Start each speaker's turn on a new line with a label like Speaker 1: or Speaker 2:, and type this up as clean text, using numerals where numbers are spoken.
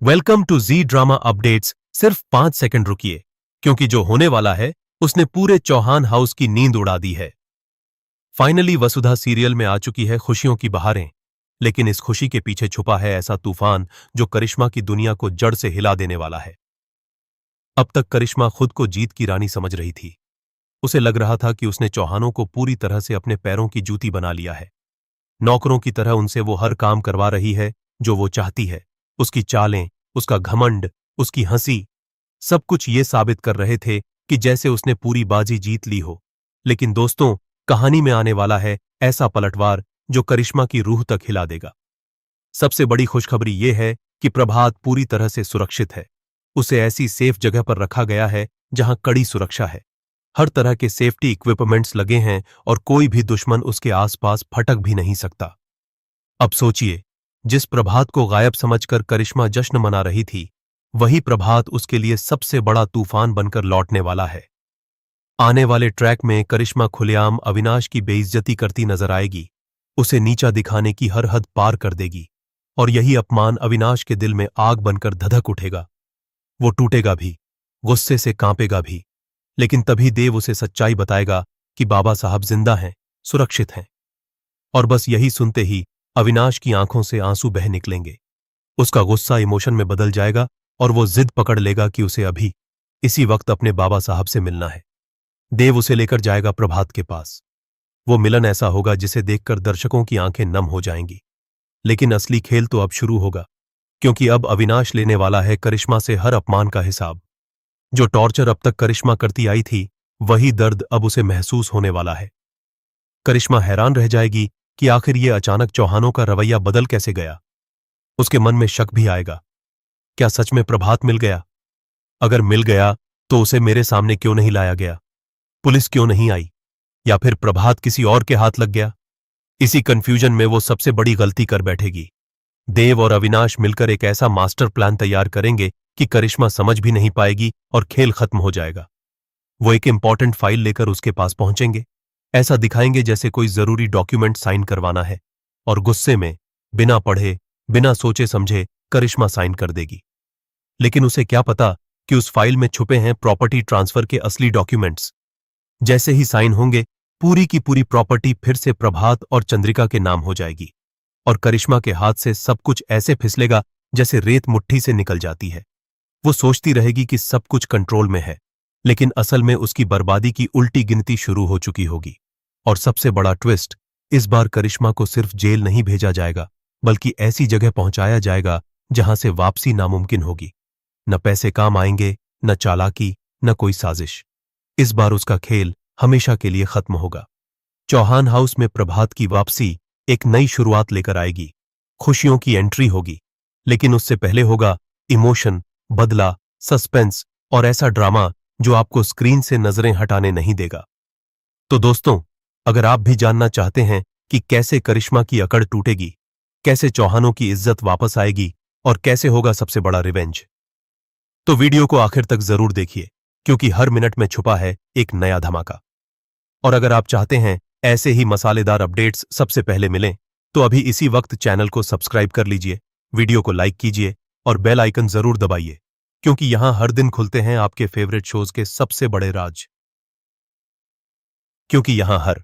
Speaker 1: Welcome to Zee drama updates. सिर्फ 5 second रुकिए, क्योंकि जो होने वाला है उसने पूरे चौहान हाउस की नींद उड़ा दी है। फाइनली वसुधा सीरियल में आ चुकी है खुशियों की बहारें, लेकिन इस खुशी के पीछे छुपा है ऐसा तूफान जो करिश्मा की दुनिया को जड़ से हिला देने वाला है। अब तक करिश्मा खुद को जीत की रानी समझ रही थी। उसे लग रहा था कि उसने चौहानों को पूरी तरह से अपने पैरों की जूती बना लिया है। नौकरों की तरह उनसे वो हर काम करवा रही है जो वो चाहती है। उसकी चालें, उसका घमंड, उसकी हंसी, सब कुछ ये साबित कर रहे थे कि जैसे उसने पूरी बाजी जीत ली हो। लेकिन दोस्तों, कहानी में आने वाला है ऐसा पलटवार जो करिश्मा की रूह तक हिला देगा। सबसे बड़ी खुशखबरी ये है कि प्रभात पूरी तरह से सुरक्षित है। उसे ऐसी सेफ जगह पर रखा गया है जहां कड़ी सुरक्षा है। हर तरह के सेफ्टी इक्विपमेंट्स लगे हैं और कोई भी दुश्मन उसके आसपास फटक भी नहीं सकता। अब सोचिए, जिस प्रभात को गायब समझकर करिश्मा जश्न मना रही थी, वही प्रभात उसके लिए सबसे बड़ा तूफान बनकर लौटने वाला है। आने वाले ट्रैक में करिश्मा खुलेआम अविनाश की बेइज्जती करती नजर आएगी, उसे नीचा दिखाने की हर हद पार कर देगी, और यही अपमान अविनाश के दिल में आग बनकर धधक उठेगा। वो टूटेगा भी, गुस्से से कांपेगा भी, लेकिन तभी देव उसे सच्चाई बताएगा कि बाबा साहब जिंदा हैं, सुरक्षित हैं। और बस यही सुनते ही अविनाश की आंखों से आंसू बह निकलेंगे। उसका गुस्सा इमोशन में बदल जाएगा और वो जिद पकड़ लेगा कि उसे अभी इसी वक्त अपने बाबा साहब से मिलना है। देव उसे लेकर जाएगा प्रभात के पास। वो मिलन ऐसा होगा जिसे देखकर दर्शकों की आंखें नम हो जाएंगी। लेकिन असली खेल तो अब शुरू होगा, क्योंकि अब अविनाश लेने वाला है करिश्मा से हर अपमान का हिसाब। जो टॉर्चर अब तक करिश्मा करती आई थी, वही दर्द अब उसे महसूस होने वाला है। करिश्मा हैरान रह जाएगी कि आखिर ये अचानक चौहानों का रवैया बदल कैसे गया। उसके मन में शक भी आएगा, क्या सच में प्रभात मिल गया? अगर मिल गया तो उसे मेरे सामने क्यों नहीं लाया गया? पुलिस क्यों नहीं आई? या फिर प्रभात किसी और के हाथ लग गया? इसी कंफ्यूजन में वो सबसे बड़ी गलती कर बैठेगी। देव और अविनाश मिलकर एक ऐसा मास्टर प्लान तैयार करेंगे कि करिश्मा समझ भी नहीं पाएगी और खेल खत्म हो जाएगा। वो एक इंपॉर्टेंट फाइल लेकर उसके पास पहुंचेंगे, ऐसा दिखाएंगे जैसे कोई जरूरी डॉक्यूमेंट साइन करवाना है, और गुस्से में बिना पढ़े, बिना सोचे समझे करिश्मा साइन कर देगी। लेकिन उसे क्या पता कि उस फाइल में छुपे हैं प्रॉपर्टी ट्रांसफर के असली डॉक्यूमेंट्स। जैसे ही साइन होंगे, पूरी की पूरी प्रॉपर्टी फिर से प्रभात और चंद्रिका के नाम हो जाएगी, और करिश्मा के हाथ से सब कुछ ऐसे फिसलेगा जैसे रेत मुट्ठी से निकल जाती है। वो सोचती रहेगी कि सब कुछ कंट्रोल में है, लेकिन असल में उसकी बर्बादी की उल्टी गिनती शुरू हो चुकी होगी। और सबसे बड़ा ट्विस्ट, इस बार करिश्मा को सिर्फ जेल नहीं भेजा जाएगा, बल्कि ऐसी जगह पहुंचाया जाएगा जहां से वापसी नामुमकिन होगी। न पैसे काम आएंगे, न चालाकी, न कोई साजिश। इस बार उसका खेल हमेशा के लिए खत्म होगा। चौहान हाउस में प्रभात की वापसी एक नई शुरुआत लेकर आएगी। खुशियों की एंट्री होगी, लेकिन उससे पहले होगा इमोशन, बदला, सस्पेंस और ऐसा ड्रामा जो आपको स्क्रीन से नजरें हटाने नहीं देगा। तो दोस्तों, अगर आप भी जानना चाहते हैं कि कैसे करिश्मा की अकड़ टूटेगी, कैसे चौहानों की इज्जत वापस आएगी और कैसे होगा सबसे बड़ा रिवेंज, तो वीडियो को आखिर तक जरूर देखिए, क्योंकि हर मिनट में छुपा है एक नया धमाका। और अगर आप चाहते हैं ऐसे ही मसालेदार अपडेट्स सबसे पहले मिलें, तो अभी इसी वक्त चैनल को सब्सक्राइब कर लीजिए, वीडियो को लाइक कीजिए और बेल आइकन जरूर दबाइए, क्योंकि यहां हर दिन खुलते हैं आपके फेवरेट शोज के सबसे बड़े राज। क्योंकि यहां हर